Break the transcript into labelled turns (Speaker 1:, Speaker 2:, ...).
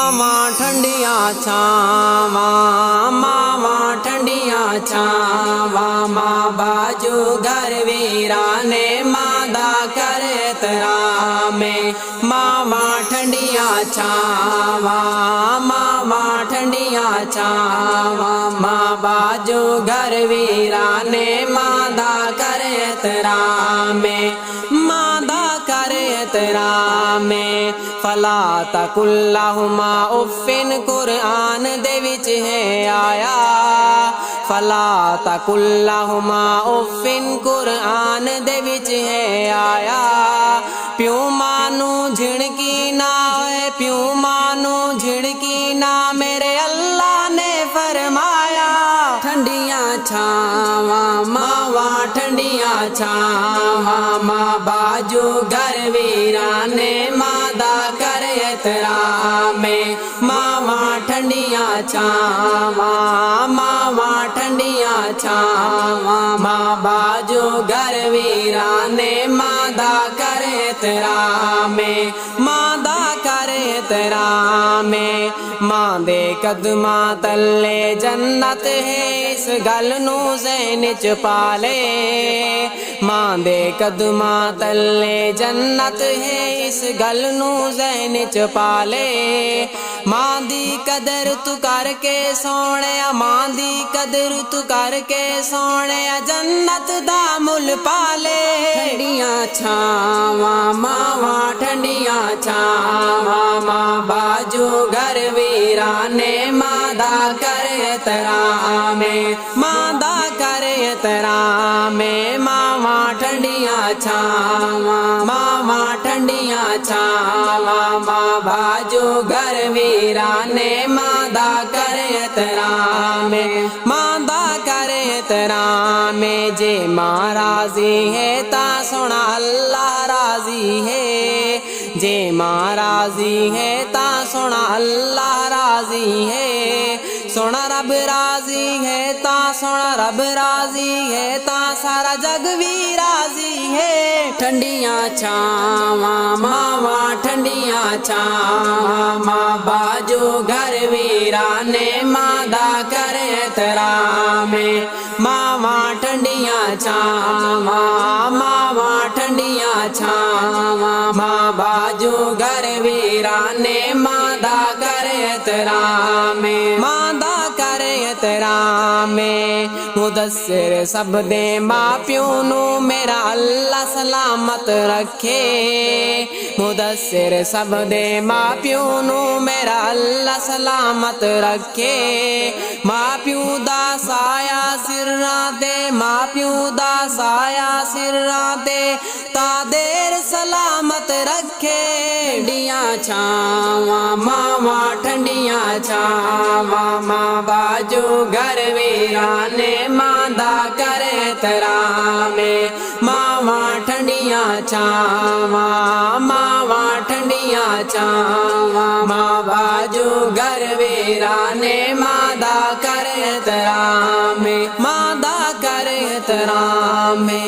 Speaker 1: मावा ठंडिया छावा, मावा ठंडिया छावा, माँ बाजू घर वीराने मादा करे तरामे। मावा ठंडिया छावा, मावा ठंडिया छावा, माँ बाजू घर वीराने मादा करे तरामे, मादा करे तरामे। फला तकुल्लहुमा उफ़्फ़िन कुरआन दे विच है आया, फला तकुल्लहुमा उफ़्फ़िन कुरआन दे विच है आया। प्यू मानू झिड़की ना है, प्यू मानू झिड़की ना मेरे अल्लाह ने फरमाया। ठंडिया छावा मावा ठंडिया छावा, माँ बाजू घर वीराने मादा करे तरामे। मावा ठंडिया छावा, मावा ठंडिया छावा, माँ बाजू घर वीराने मादा करे तरामे, मादा करे तरामे। मां दे कदमा तले जन्नत है, इस गल नू ज़हन च पाले। मां दे कदमा तले जन्नत है, इस गल नू ज़हन च पाले। मां दी कदर तू करके सोने, मां दी कदर तू करके सोने, जन्नत दा मुल पाले। ठंडिया छावा मावा ठंडिया छावा, माँ बाजू घर वीराने मादा करे तरामे, मादा करे तरामे। मावा ठंडिया छावा, मावा ठंडिया छावा, माँ बाजू घर वीराने मादा करे तरामे, मादा करे तरामे। जे माँ राजी है ता सोना अल्लाह राजी है, जे माँ राजी है ता सोना अल्लाह राजी है। सोना रब राजी है ता सोना रब राजी है, ता सारा जग भी राजी है। ठंडिया छावा मावा ठंडिया छावा, माँ बाजू घर वीराने मादा करे तरामे। मावा ठंडिया छावा, मावा ठंडिया छावा, माँ बाजू घर वीराने मादा करे तरामे, मादा करे तरामे। मुदस्सिर सब दे माँ प्यो नू मेरा अल्लाह सलामत रखे, मुदस्सिर सब दे माँ प्यो नू मेरा अल्लाह सलामत रखे। माँ प्यो दा साया सिर्रा दे, माँ प्यो दा साया सिर्रा दे, ता देर सलामत रखे। ठंडिया छावा मावा ठंडिया छावा, माँ बाजू घर वीराने मादा करे तरामे। मावा ठंडिया छावा, मावा ठंडिया छावा, माँ बाजू घर वीराने मादा करे तरामे, मादा करे तरामे।